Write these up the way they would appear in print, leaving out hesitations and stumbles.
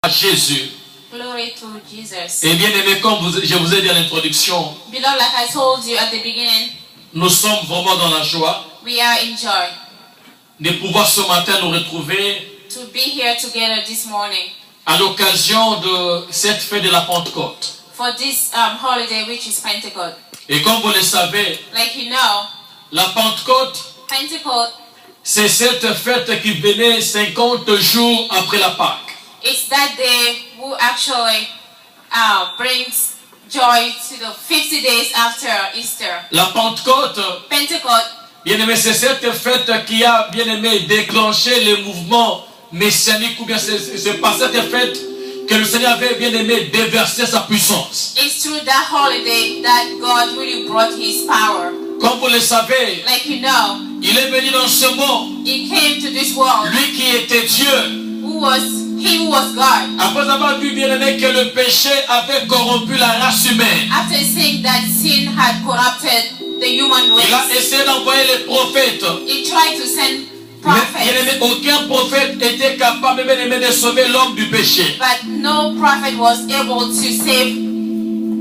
à Jésus. Glory to Jesus. Et bien aimé, comme je vous ai dit à l'introduction, Beloved, like I told you at the beginning, nous sommes vraiment dans la joie we are in joy de pouvoir ce matin nous retrouver to be here together this morning à l'occasion de cette fête de la Pentecôte. for this holiday, which is Pentecost. Et comme vous le savez, Like you know, la Pentecôte, Pentecost c'est cette fête qui venait 50 jours après la Pâque. is that day who actually brings joy to the 50 days after Easter. La Pentecôte, Pentecost, bien aimé, c'est cette fête qui a, bien aimé, déclenché le mouvement messianique, ou bien c'est par cette fête que le Seigneur avait, bien aimé, déversé sa puissance. it's through that holiday that God really brought His power. Comme vous le savez, Like you know, il est venu dans ce monde, He came to this world lui qui était Dieu, who was God. après avoir vu, bien aimé, que le péché avait corrompu la race humaine. After seeing that sin had corrupted the human Il a race, essayé d'envoyer les prophètes. He tried to send Mais, bien prophets, aimé, aucun prophète était capable, bien aimé, de sauver l'homme du péché. but no prophet was able to save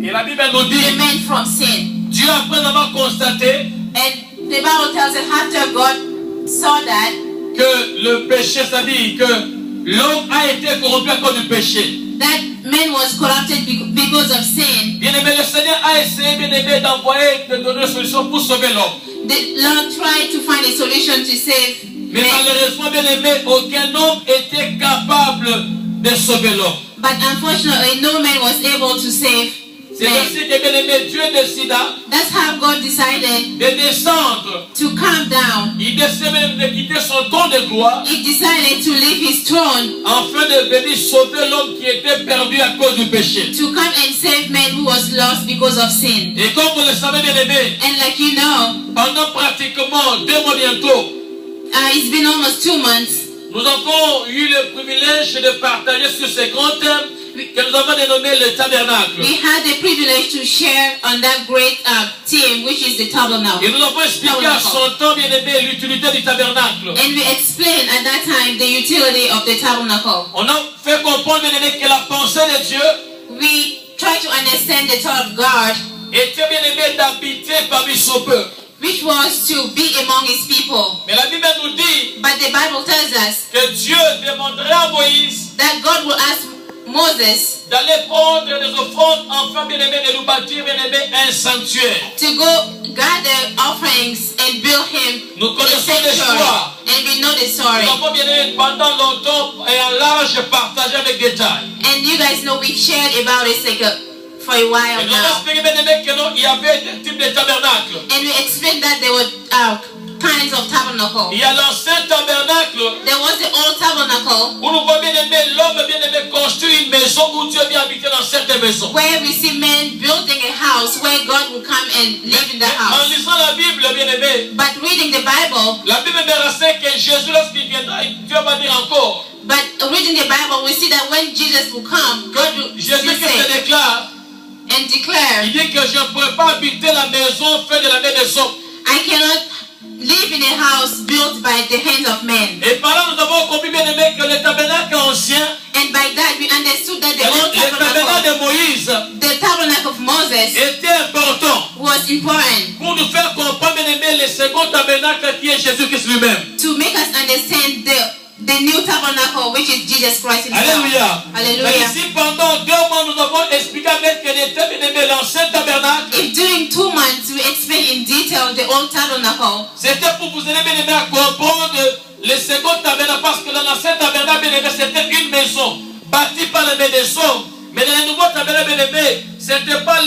Et la Bible nous the dit, man from sin. Dieu, après avoir constaté And the Bible tells us after God saw that que le péché, c'est-à-dire que l'homme a été corrompu à cause du péché. man was corrupted because of sin, Bien aimé, le Seigneur a essayé, bien aimé, d'envoyer, de donner une solution pour sauver l'homme. the Lord tried to find a solution to save Mais man. malheureusement, bien aimé, aucun homme était capable de sauver l'homme. But unfortunately, no man was able to save C'est man. ainsi que, bien aimé, Dieu décida That's how God decided de descendre. to come down. Il décida même de quitter son trône de gloire He decided to leave His throne afin de venir sauver l'homme qui était perdu à cause du péché. to come and save man who was lost because of sin. Et comme vous le savez, bien aimé, And like you know, pendant pratiquement 2 mois bientôt, it's been almost 2 months. nous avons eu le privilège de partager sur ce grand thème que nous avons dénommé le tabernacle. We had the privilege to share on that great theme, which is the Et tabernacle. nous avons expliqué à son temps, bien aimé, l'utilité du tabernacle. And we explained at that time the utility of the tabernacle. On a fait comprendre, bien aimé, que la pensée de Dieu We try to understand the thought of God, était, bien aimé, d'habiter parmi son peuple. which was to be among His people. Mais la Bible nous dit But the Bible tells us que Dieu demanderait à Moïse that God will ask Moses d'aller prendre des offrandes afin, bien aimé, de nous bâtir, bien aimé, un sanctuaire. to go gather offerings and build Him Nous a connaissons sanctuary. l'histoire. And we know the story. Nous avons, bien aimé, pendant longtemps et en large partagé avec détail. And you guys know we've shared about it for a while Et nous avons now. expliqué, bien aimé, que non, il y avait des types de tabernacles. And we explained that there were kinds of tabernacle. Il y a l'ancien tabernacle There was the old tabernacle où nous voyons, bien aimé, l'homme, bien aimé, construire une maison où Dieu vient habiter dans cette maison. where we see men building a house where God will come and live in the En house. lisant la Bible, bien aimé, But reading the Bible, la Bible me renseigne que Jésus, lorsqu'il viendra, Dieu va dire encore reading the Bible, we see that when Jesus will come, God will Jésus qui se say déclare, and declare, il dit que je ne pourrais pas habiter la maison faite de la main des hommes. I cannot live in a house built by the hands of men. Et par là, nous avons compris, bien aimé, que le tabernacle ancien, And by that we understood that the old le tabernacle tabernacle, de Moïse, the tabernacle of Moses, était important was important pour nous faire comprendre, bien aimé, le second tabernacle qui est Jésus-Christ lui-même. to make us understand the new tabernacle, which is Jesus Christ Himself. Alléluia. Hallelujah. Mais ici, pendant 2 mois, nous avons expliqué avec que était, bien aimé, l'ancien tabernacle. If during 2 months we explain in detail the old tabernacle, C'était pour vous aider, bien aimé, à comprendre le second tabernacle, parce que dans l'ancien tabernacle, bien aimé, c'était une maison bâtie par les mains des hommes. Mais dans le nouveau tabernacle, bien aimé, c'était pas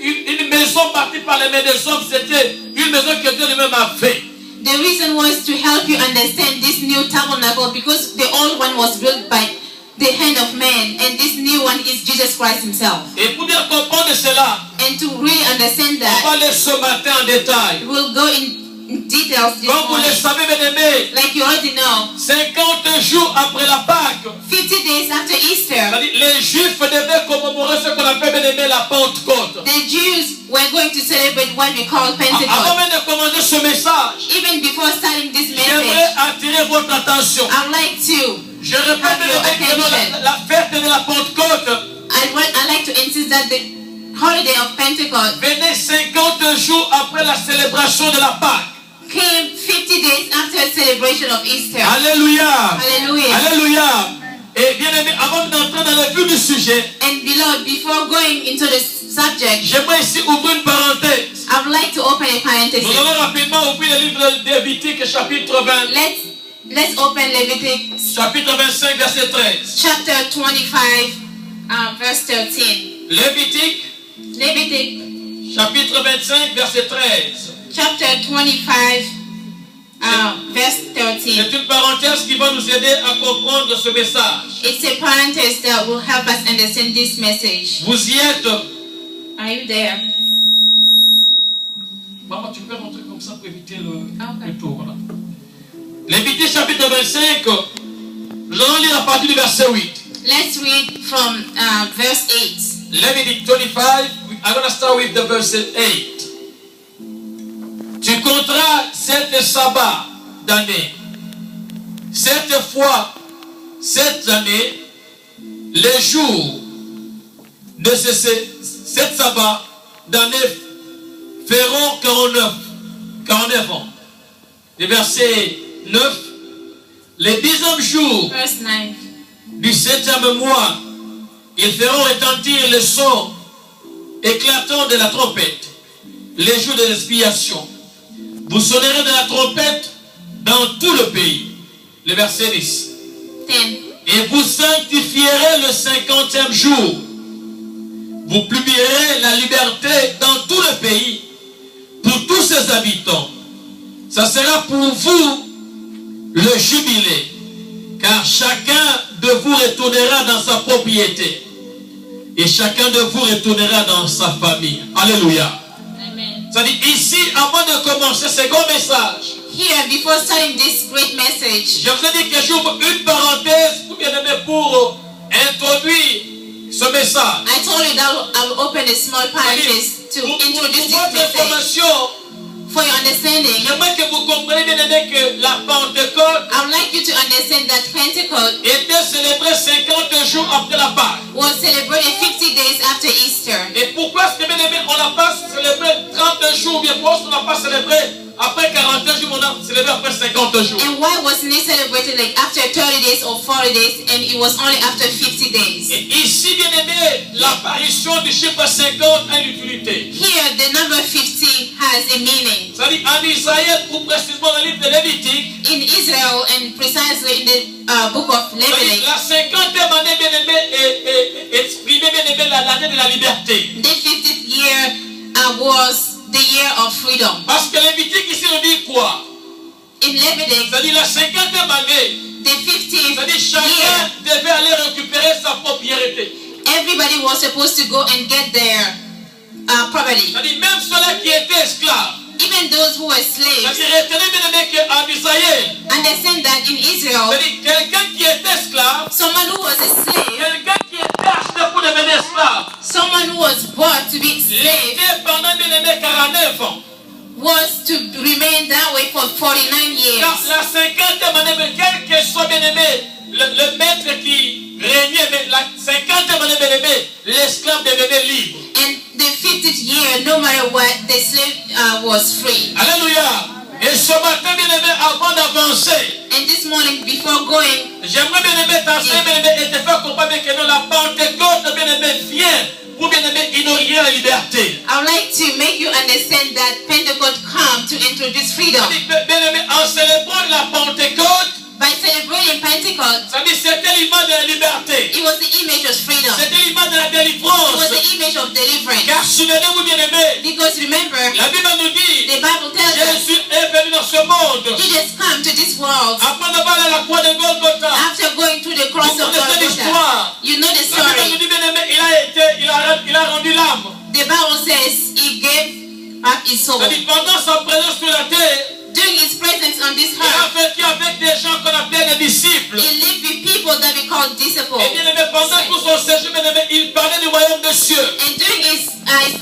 une maison bâtie par les mains des hommes, c'était une maison que Dieu lui-même a fait. the reason was to help you understand this new tabernacle, because the old one was built by the hand of man, and this new one is Jesus Christ Himself. Et pour bien comprendre cela, And to really understand on va that, aller ce matin en détail. we'll go in details this Comme vous le morning. savez, bien aimé, Like you already know, 50 jours après la Pâque, 50 days after Easter, c'est-à-dire les Juifs devaient commémorer ce qu'on appelle, bien aimé, la Pentecôte. the Jews were going to celebrate what we call Avant Pentecost. même de commencer ce message, Even before starting this j'aimerais message, attirer votre attention. I'd like to Je Je répète have your attention. la fête de la Pentecôte I like to insist that the holiday of Pentecost venait 50 jours après la célébration de la Pâque. came 50 days after the celebration of Easter. Alléluia. Hallelujah. Alléluia. Et bien aimé, avant d'entrer dans le vif du sujet, And beloved, before going into the subject, j'aimerais ici ouvrir une parenthèse. I would like to open a parenthesis. Nous allons rapidement ouvrir le livre de Lévitique, chapitre 20, Let's open Leviticus chapitre 25, verset 13. chapter 25, verse 13. Lévitique, chapitre 25, verset 13. Chapter 25, verse 13. C'est une parenthèse qui va nous aider à comprendre ce message. It's a parenthesis that will help us understand this message. Vous y êtes? Are you there? Maman, tu peux rentrer comme ça pour éviter Okay. le tour. Voilà. Lévitique, chapitre 25, nous allons lire à partir du verset 8. Let's read from verse 8. Leviticus 25, I'm going to start with the verse 8. Tu compteras 7 sabbats d'année. 7 fois 7 années, les jours de ces 7 sabbats d'année feront 49 ans. Le verset 9. Les 10e jour Verse 9. du 7e mois, ils feront retentir le son éclatant de la trompette, les jours de l'expiation. Vous sonnerez de la trompette dans tout le pays. Le verset 10. 10. Et vous sanctifierez le 50e jour. Vous publierez la liberté dans tout le pays pour tous ses habitants. Ça sera pour vous le jubilé, car chacun de vous retournera dans sa propriété et chacun de vous retournera dans sa famille. Alléluia. Amen. C'est-à-dire ici, avant de commencer ce grand message, Here, before starting this great message, je vous ai dit que j'ouvre une parenthèse pour introduire ce message. I told you that I will open a small parenthesis to Pour introduce this votre message. information, For your understanding, j'aimerais que vous compreniez bien aimé que la Pentecôte I would like you to understand that Pentecost était célébrée 50 jours après la Pâque. was celebrated 50 days after Easter. Et pourquoi est-ce que bien aimé, on n'a pas célébré 30 jours, bien pourquoi on n'a pas célébré après 40 jours, on a célébré après 50 jours? And why wasn't it celebrated like after 30 days or 40 days and it was only after 50 days? Et ici, bien aimé, l'apparition du chiffre 50 a une utilité. Here, the number 50 has a meaning. C'est-à-dire en Israël, ou précisément dans le livre de Lévitique, In Israel and precisely in the book of Leviticus, la 50e année, bien aimé, est exprimée, bien aimé, l'année de la liberté. the 50th year was the year of freedom. Parce que Lévitique ici nous dit quoi? In Leviticus, C'est-à-dire la 50e année, the 50th c'est-à-dire chacun year, devait aller récupérer sa propriété. everybody was supposed to go and get their property. C'est-à-dire même ceux-là qui étaient esclaves. Even those who were slaves. C'est-à-dire retenez bien aimé qu'en Israël, Understand that in Israel, c'est-à-dire quelqu'un qui était esclave, someone who was a slave, quelqu'un qui était acheté pour devenir esclave, someone who was bought to be slave, était pendant bien aimé 49 ans. was to remain that way for 49 Car years. la 50e année, mais quel que soit bien aimé, le maître qui régnait, mais la 50e année, bien aimé, l'esclave devenait libre. And the 50th year, no matter what, the slave was free. Alléluia. Et ce matin, bien aimé, avant d'avancer, And this morning, before going, j'aimerais bien aimé t'enseigner, bien aimé, et te faire comprendre que non, la Pentecôte, bien aimé, vient pour bien aimé inaugurer la liberté. I would like to make you understand that Pentecost come to introduce freedom. Bien aimé, en célébrant la Pentecôte, By celebrating Pentecost, ça dit c'était l'image de la liberté. it was the image of freedom. C'était l'image de la It was délivrance. the image of deliverance. Car souvenez-vous, bien aimé, Because remember, la Bible nous dit, the Bible tells us Jésus est venu dans ce monde. Jesus come to this world Après d'avoir allé à la croix de Golgotha, after going through the cross vous of connaissez Golgotha. l'histoire. You know the La Bible nous story. dit, bien aimé, il a rendu l'âme. The Bible says he gave up his soul. C'est-à-dire pendant sa présence sur la terre, During his presence on this il a earth, vécu avec des gens qu'on appelait les disciples. he lived with people that we call disciples. Et bien aimé, pendant tout son séjour, bien aimé, il parlait du royaume des cieux. And during his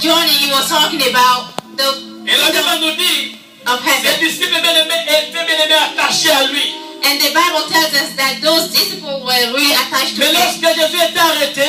journey, he was talking about the Et la Bible kingdom nous dit, of ses heaven. disciples bien aimés étaient bien aimés attachés à lui. And the Bible tells us that those disciples were really attached to Mais him. lorsque Jésus était arrêté,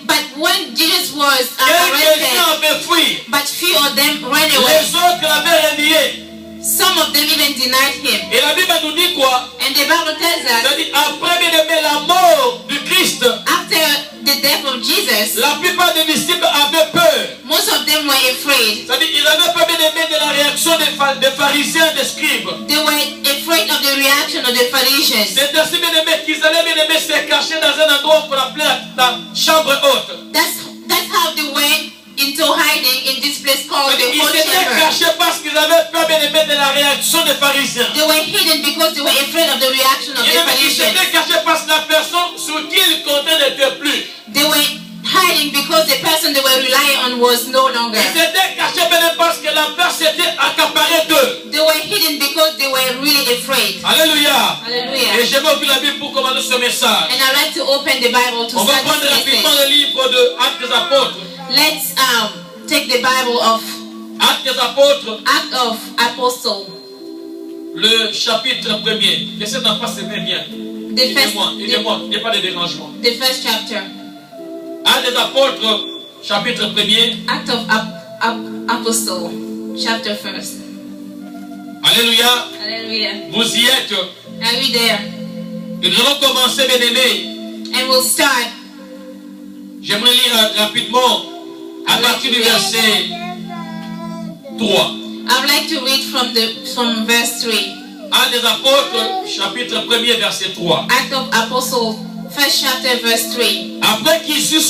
But when Jesus was quelques-uns arrested, avaient fui. but few of them ran away. Les autres l'avaient renié. Some of them even denied him. Et la Bible nous dit quoi? And the Bible tells us C'est-à-dire, après bien aimé la mort du Christ, after the death of Jesus, la plupart des disciples avaient peur. most of them were afraid. C'est-à-dire, ils n'avaient pas bien aimé de la réaction des pharisiens, des scribes. They were afraid of the reaction of the Pharisees. C'est ainsi bien aimé qu'ils allaient bien aimé se cacher dans un endroit qu'on appelait la chambre haute. That's how they went into hiding in this place called the Ils Holy s'étaient Chamber. cachés parce qu'ils avaient peur bien aimé de la réaction des pharisiens. They were hidden because they were afraid of the reaction of the Ils Pharisees. s'étaient cachés parce que la personne sur qui ils comptaient n'était plus. They were hiding because the person they were relying on was no longer. Ils s'étaient cachés bien aimé parce que la peur s'était accaparée d'eux. They were hidden because they were really afraid. Alléluia. Hallelujah. Et j'aimerais ouvrir la Bible pour commencer ce message. And I'd like to open the Bible to On va start prendre this rapidement message. le livre de Actes des Apôtres. Let's take the Bible of Actes des Apôtres, Act of Apostle, le chapitre 1er. Laissez d'en passer bien. Aidez-moi, il n'y a pas de dérangement. the first chapter. Actes des Apôtres, chapitre 1er. Act of Apostle, chapter 1st. Alléluia. Hallelujah. Vous y êtes. Are we there? Et nous allons commencer, bien aimés. And we'll start. J'aimerais lire rapidement à partir du verset 3. I would like to read from verse 3. Actes des Apôtres, chapitre 1er, verset 3. Act of Apostle, first chapter, verse 3. Après qu'ils eurent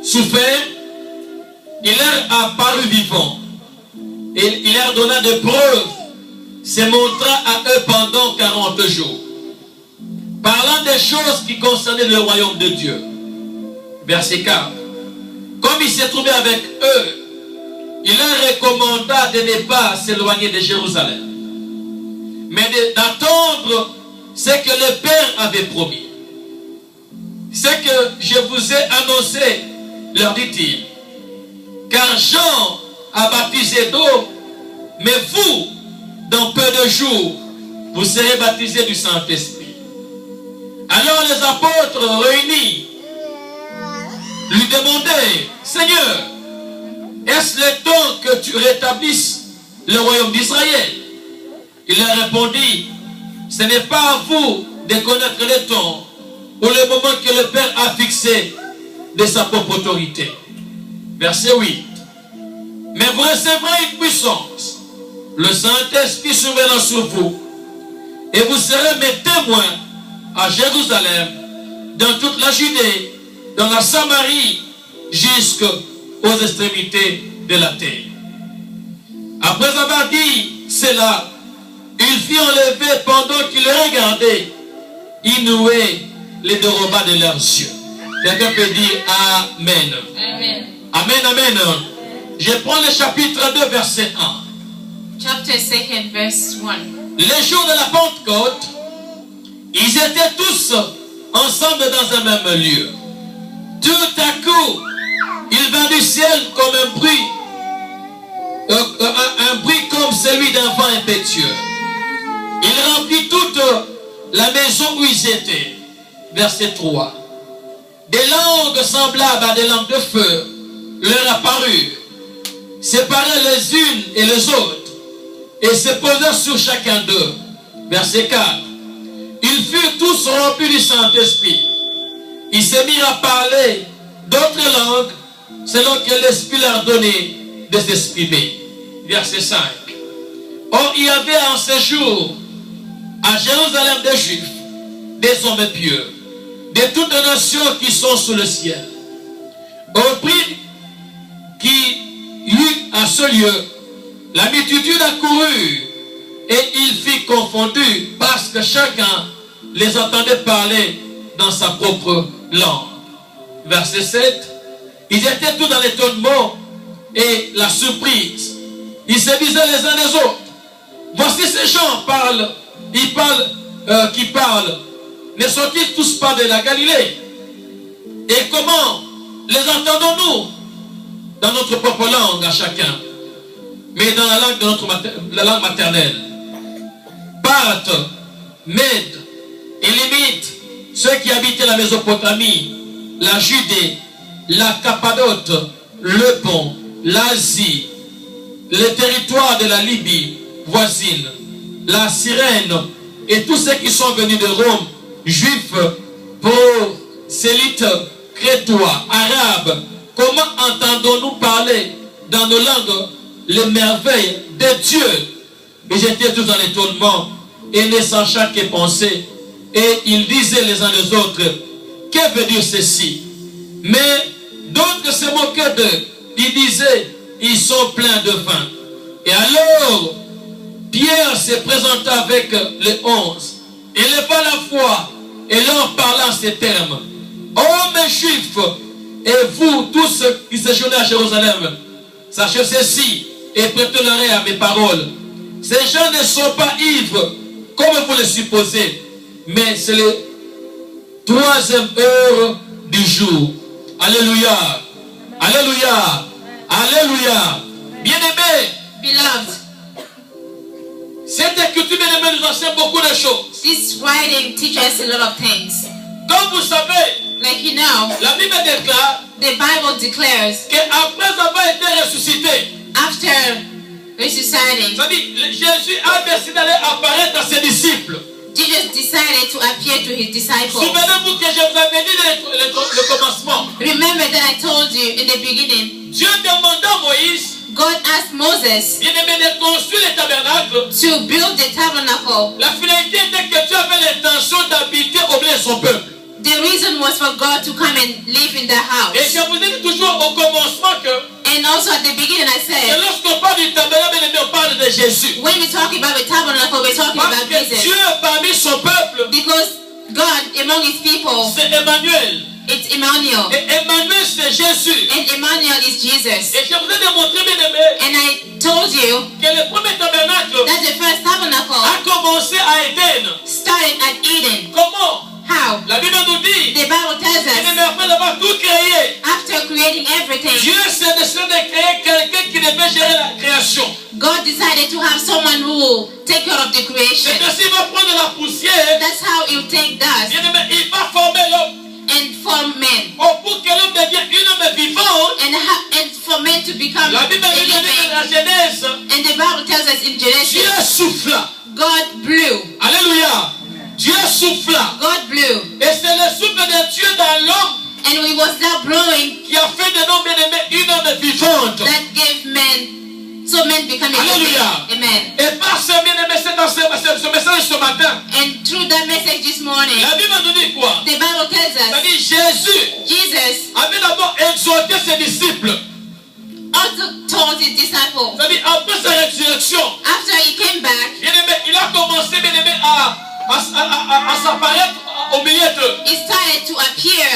souffert, il leur apparut vivant. Et il leur donna des preuves, se montra à eux pendant 40 jours, parlant des choses qui concernaient le royaume de Dieu. Verset 4. Comme il s'est trouvé avec eux, il leur recommanda de ne pas s'éloigner de Jérusalem, mais d'attendre ce que le Père avait promis. Ce que je vous ai annoncé, leur dit-il, car Jean a baptisé d'eau, mais vous, dans peu de jours, vous serez baptisés du Saint-Esprit. Alors les apôtres réunis lui demandaient, Seigneur, est-ce le temps que tu rétablisses le royaume d'Israël? Il leur répondit, ce n'est pas à vous de connaître le temps ou le moment que le Père a fixé de sa propre autorité. Verset 8. Mais vous recevrez une puissance, le Saint-Esprit survenant sur vous, et vous serez mes témoins à Jérusalem, dans toute la Judée, dans la Samarie, jusqu'aux extrémités de la terre. Après avoir dit cela, il fut enlevé pendant qu'il le regardait. Il nouait les dérobats de leurs yeux. Quelqu'un peut dire Amen. Amen. Amen, amen. Je prends le chapitre 2, verset 1. Chapter 2, verse 1. Les jours de la Pentecôte, ils étaient tous ensemble dans un même lieu. Tout à coup, il vint du ciel comme un bruit comme celui d'un vent impétueux. Il remplit toute la maison où ils étaient. Verset 3. Des langues semblables à des langues de feu leur apparurent, séparées les unes et les autres, et se posèrent sur chacun d'eux. Verset 4. Ils furent tous remplis du Saint-Esprit. Ils se mirent à parler d'autres langues selon que l'Esprit leur donnait de s'exprimer. Verset 5. Or, il y avait en ce jour à Jérusalem des Juifs, des hommes pieux, de toutes les nations qui sont sous le ciel. Au prix qui eut à ce lieu, la multitude accourut et il fut confondu parce que chacun les entendait parler dans sa propre langue. Verset 7. Ils étaient tous dans l'étonnement et la surprise. Ils se disaient les uns les autres, voici ces gens qui parlent. Ne sont-ils tous pas de la Galilée? Et comment les entendons-nous? Dans notre propre langue à chacun, mais dans la langue de la langue maternelle. Parthes, Mèdes, Élamites, ceux qui habitaient la Mésopotamie, la Judée, la Cappadoce, le Pont, l'Asie, les territoires de la Libye voisine, la Cyrène et tous ceux qui sont venus de Rome, juifs, prosélytes, crétois, arabes, comment entendons-nous parler dans nos langues les merveilles de Dieu? Et j'étais tous en étonnement et ne sachant que penser. Et ils disaient les uns les autres, que veut dire ceci? Mais d'autres se moquaient d'eux. Ils disaient, ils sont pleins de faim. Et alors, Pierre se présenta avec les 11, éleva la voix et leur parla en ces termes. Hommes juifs, et vous tous qui séjournez à Jérusalem, sachez ceci et prêtez-l'oreille à mes paroles. Ces gens ne sont pas ivres, comme vous le supposez, mais c'est la 3e heure du jour. Alléluia. Alléluia. Alléluia. Bien-aimés, Beloved, cette écriture, bien-aimés, nous enseigne beaucoup de choses. this writing teaches us a lot of things. Comme vous savez, Like you know, la Bible déclare the Bible declares qu'après avoir été ressuscité, after resuscitating, c'est-à-dire Jésus a décidé d'aller apparaître à ses disciples. Jesus decided to appear to his disciples. Souvenez-vous que je vous avais dit le commencement. Remember that I told you in the beginning, Dieu demanda à Moïse, God asked Moses bien-aimé, de construire le tabernacle. to build the tabernacle. La finalité était que Dieu avait l'intention d'habiter au milieu de son peuple. The reason was for God to come and live in the Et house. je vous ai dit toujours au commencement que And also at the beginning I said, lorsqu'on parle du tabernacle, bien-aimé, on parle de Jésus. when we talk about the tabernacle, we're talking Parce about que Jesus. Dieu parmi son peuple, Because God among his people, c'est Emmanuel. it's Emmanuel. Et Emmanuel, c'est Jésus. And Emmanuel is Jesus. Et je vous ai démontré, bien-aimé, And I told you que le premier tabernacle that the first tabernacle a commencé à Éden. started at Eden. Comment? How? La Bible nous dit, The Bible tells bien-aimé, us, après avoir tout créé, after creating everything, Dieu s'est décidé de créer quelqu'un qui devait gérer la création. God decided to have someone who will take care of the creation. C'est ainsi qu'il va prendre la poussière, That's how he'll take dust bien-aimé, il va former l'homme. and form men. Pour que l'homme devienne un homme vivant, And for men to become la a Bible nous dit dans living. la Genèse, And the Bible tells us in Dieu Genesis, souffla. God blew. Alléluia. Dieu souffla. God blew. Et c'est le souffle de Dieu dans l'homme And it was that blowing qui a fait de l'homme bien-aimé une homme vivante. that gave men, so men become a living. Alléluia. Amen. Et par ce bien-aimé, ce message ce matin, And through that message this morning, la Bible nous dit quoi? the Bible tells us, C'est-à-dire Jésus Jesus avait d'abord exhorté ses disciples. also told his disciples, C'est-à-dire après sa résurrection, after he came back, bien-aimé, il a commencé bien-aimé à s'apparaître au milieu d'eux. he started to appear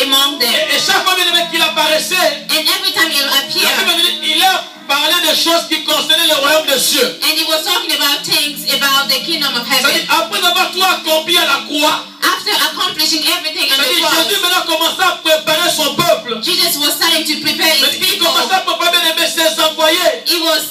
among them. Et chaque fois bien-aimé qu'il apparaissait, And every time he la appeared, Bible nous dit, il a parlé des choses qui concernaient le royaume des cieux. and he was talking about things about the kingdom of heaven. C'est-à-dire après avoir tout accompli à la croix, After accomplishing everything on the c'est-à-dire Jésus cross, maintenant commençait à préparer son peuple. Jesus was starting to prepare his C'est-à-dire qu'il people. commençait à préparer bien-aimé ses envoyés. He was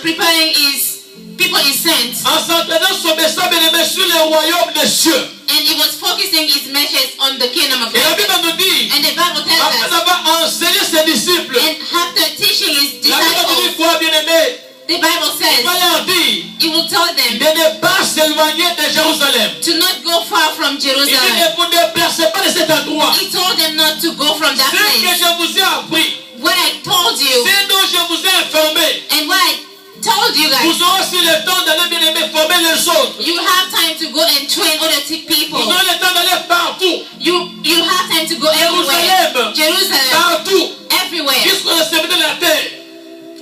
preparing his people he sent. En s'entraînant son message bien-aimé sur le royaume des cieux. And he was focusing his message on the kingdom of Et la Bible heaven. nous dit, And the Bible tells après us, avoir enseigné ses disciples, and after teaching his la Bible nous dit disciples, quoi, bien-aimé? the Bible Il says, va leur dire he will tell them de ne pas s'éloigner de Jérusalem. to not go far from Il dit Jerusalem. ne vous déplacez pas de cet endroit. He told them not to go from that Ce que place. je vous ai appris, What I told you, ce dont je vous ai informé, and what I told you guys, vous aurez aussi le temps d'aller bien-aimé former les autres. you have time to go and train other people. Vous aurez le temps d'aller partout, You have time to go everywhere. Jerusalem, partout, everywhere, jusqu'au sommet de la terre.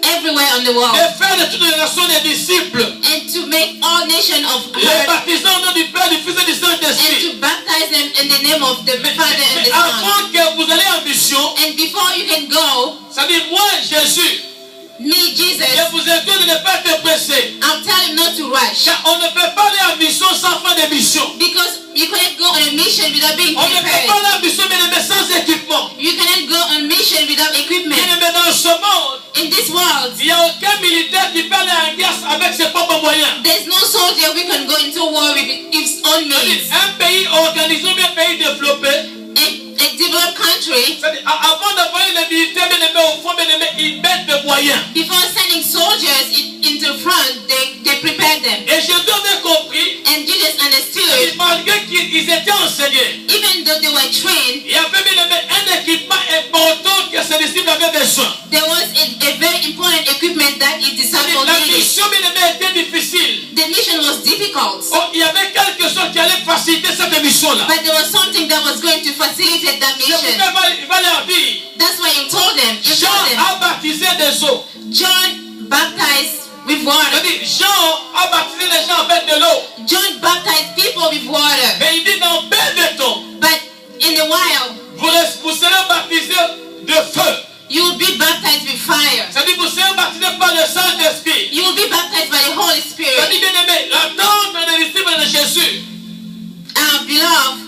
everywhere on the world, Et faire de toutes les nations des disciples, and to make all nations of les earth, baptisants au nom du Père, du Fils et du and Saint-Esprit. to baptize them in the name of the Father and Mais the Son. avant que vous allez en mission, And before you can go, ça dit moi, Jésus, me, Jesus, je vous invite de ne pas être pressé. I'm telling not to rush. Car on ne peut pas aller en mission sans faire des missions. Because you cannot go on a mission without being On ne peut pas prepared. aller en mission bien-aimé sans équipement. You cannot go on mission without equipment. Bien-aimé, dans ce monde, In this world, il n'y a aucun militaire qui peut aller en guerre avec ses propres moyens. there's no soldier who can go into with its own means. Un pays organisé, un pays développé, A developed country, avant d'envoyer les militaires, bien aimés, au fond, bien aimés, ils mettent des moyens. before sending soldiers into front, they prepared them. Et Jésus avait compris, And Jesus understood, malgré qu'ils étaient enseignés, even though they were trained, il y avait bien aimé un équipement important que ses disciples avaient besoin. there was a very important equipment that his disciples La needed. mission, bien aimé, était difficile. The mission was difficult, Oh, il y avait quelque chose qui allait faciliter cette mission-là. but there was something that was going to facilitate that C'est mission. pourquoi il va leur dire, That's why he told them, Jean a baptisé des eaux. John baptized with water. C'est-à-dire, Jean a baptisé les gens avec de l'eau. John baptized people with water. Mais il dit, dans peu de temps, But in a while, vous serez baptisés de feu. you will be baptized with fire. C'est-à-dire, vous serez baptisés par le Saint-Esprit. You will be baptized by the Holy Spirit. C'est-à-dire, bien aimé, l'attente des disciples de Jésus. Beloved,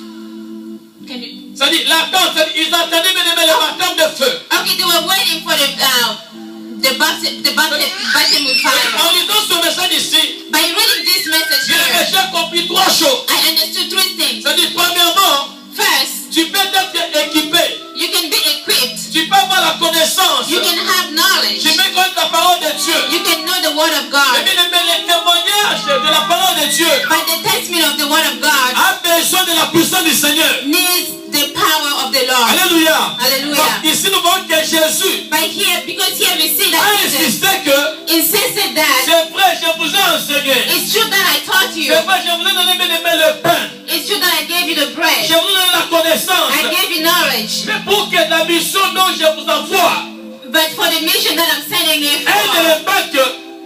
can you? C'est-à-dire, l'attente, ils attendaient, bien aimé, le baptême de feu. Okay, they were waiting for the baptism with fire. En lisant ce message ici, By reading this message bien aimé, here, j'ai compris trois choses. I understood three things. C'est-à-dire, premièrement, First, tu peux être équipé. you can be equipped. Tu peux avoir la connaissance. You can have knowledge. Tu peux connaître la parole de Dieu. You can know the Word of Et God. bien aimé, le témoignage de la parole de Dieu But the testimony of the Word of God a besoin de la puissance du Seigneur. needs the power of the Lord. Alléluia. Hallelujah. Donc ici nous voyons que Jésus But here, because here we see a that Jesus insisté que insisted that c'est vrai, je vous ai enseigné. it's true that I taught you. C'est vrai, je vous ai donné bien aimé le pain. It's true that I gave you the bread. Je vous ai donné la connaissance. I gave you knowledge. Mais pour que la mission dont je vous envoie But for the mission that I'm sending you ait de for, l'impact,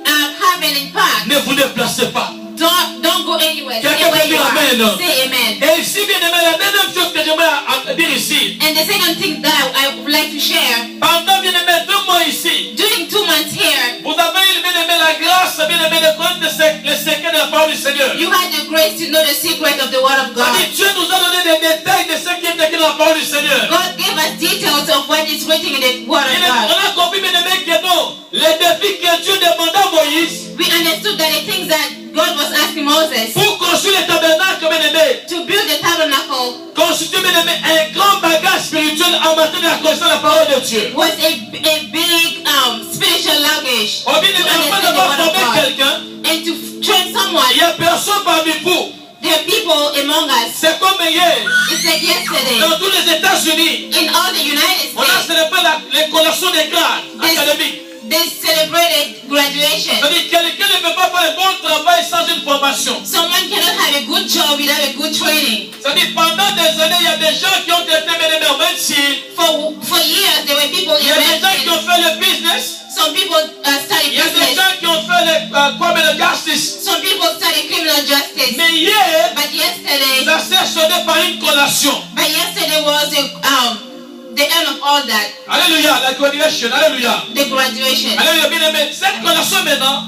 have an impact. ne vous déplacez pas. Don't go anywhere. Stay Quelqu'un where peut you dire amen. are. Say amen. Et ici, bien aimé, la deuxième chose que j'aimerais dire ici, And the second thing that I would like to share, pendant bien aimé 2 mois ici, during 2 months here, vous avez eu bien aimé la grâce, bien aimé de connaître les secrets de la parole du Seigneur. you had the grace to know the secret of the Word of God. C'est-à-dire, Dieu nous a donné des détails de ce qui est écrit dans la parole du Seigneur. God gave us details of what is written in the Word of On God. a compris, bien aimé, que non, les défis que Dieu demandait à Moïse We understood that the things that God was asking Moses pour construire le tabernacle, bien aimé, to build the tabernacle constituer, bien aimé, un grand bagage spirituel en matière de la connaissance de la parole de Dieu. was a big spiritual luggage On bien to aimé, afin understand the d'avoir Word of formé God. quelqu'un, And to train someone, il n'y a personne parmi vous. there are people among us. C'est comme hier, It's like yesterday, dans tous les États-Unis, in all the United on a States, célébré les collations des grades académiques. they celebrated graduation. C'est-à-dire, quelqu'un ne peut pas faire un bon travail sans une formation. Someone cannot have a good job without a good training. C'est-à-dire, pendant des années, il y a des gens qui ont été bien en médecine. For years, there were people Il y in a des gens qui medicine. ont fait le business. Some people studied Il y a des business. gens qui ont fait le justice. Some people studied criminal justice. Mais hier, But yesterday, ça s'est sonné par une collation. was the end of all that, Alléluia, la graduation. Alléluia. the graduation. Alléluia, bien aimé. Cette collation maintenant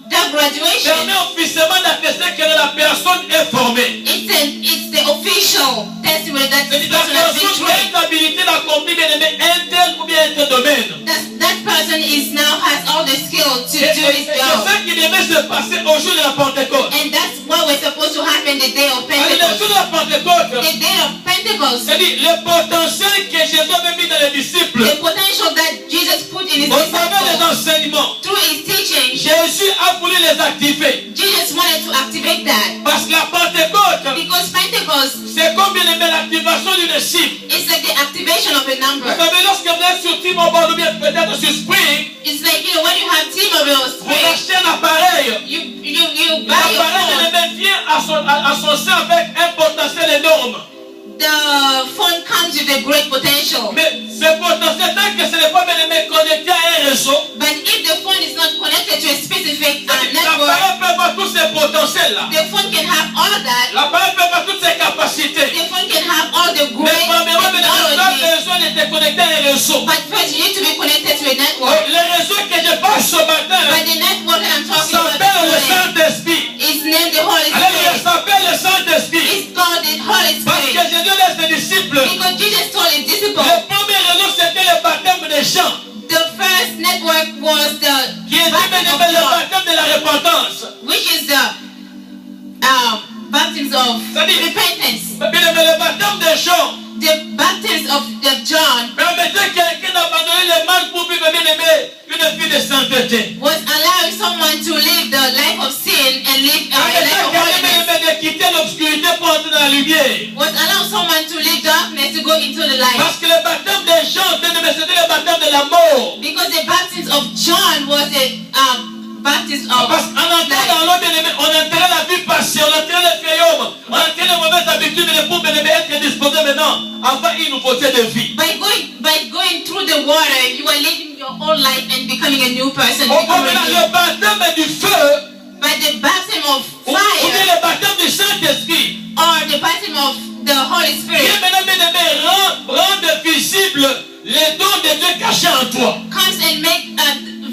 That graduation, permet officiellement d'attester que la personne est formée. it's the official testimony that this C'est-à-dire, la person has been personne a trained. l'habilité d'accomplir, bien aimé, un tel ou bien un tel domaine. That person is now has all the skill to Et do his c'est job. ça qui devait se passer au jour de la Pentecôte. And that's what was supposed to happen the day of Le jour Pentecost. de la Pentecôte, The day of Pentecost, c'est-à-dire le potentiel que Jésus avait mis dans les disciples, the potential that Jesus put in his au travers des disciples enseignements, through his teaching, Jésus a voulu les activer. Jesus wanted to activate that. Parce que la Pentecôte, Because Pentecost c'est comme bien aimé l'activation d'une cible. is like the activation of a Vous number. savez, lorsque vous êtes sur T-Mobile ou bien peut-être sur Spring, It's like, when you have T-Mobile vous Sprint, achetez un appareil. you buy your L'appareil phone. bien aimé vient à son sein avec un potentiel énorme. The phone comes with a great potential. Mais ce potentiel, tant que ce n'est pas bien aimé connecté à un réseau, But if the phone is not connected to a specific network, l'appareil peut avoir tous ces potentiels-là. the phone can have all that. L'appareil peut avoir toutes ses capacités. The phone can have all the Mais great premièrement, tu as technology. besoin d'être connecté à un réseau. But first, you need to be connected to a network. Le réseau que je parle ce matin But the network that I'm talking about s'appelle le this morning Saint-Esprit. is named the Holy Alléluia, Spirit. s'appelle le Saint-Esprit. It's called the Holy Parce que Spirit. Jésus laisse ses disciples. Because Jesus told his disciples, Le premier réseau, c'était le baptême des gens. the first network was Qui est baptism of le John, baptême de la repentance. which is the baptisms of C'est-à-dire, repentance. bien-aimé, le baptême de Jean The baptism of John permettait quelqu'un d'abandonner le mal pour vivre, bien-aimé, une vie de sainteté. was allowing someone to live the life of sin and live a life Permettait of quelqu'un, holiness. bien-aimé, de quitter l'obscurité pour entrer dans la lumière. Was allowing someone to leave darkness to go into the light. Parce que le baptême de Jean, bien-aimé, c'était le baptême de la mort. Because the baptism of John was a baptism of Parce qu'en entrant dans l'eau, bien-aimé, on enterrait la vie passée, on enterrait les frayomes, on enterrait les mauvaises habitudes, mais pour, bien-aimé, être disposé maintenant, avoir une nouveauté de vie. By going through the water, you are living your whole life and becoming a new person. On voit maintenant le baptême du feu, By the baptism of ou bien fire le baptême du Saint-Esprit, or the baptism of the Holy qui Spirit est maintenant, bien-aimé, rendre visible les dons de Dieu cachés en toi. comes and make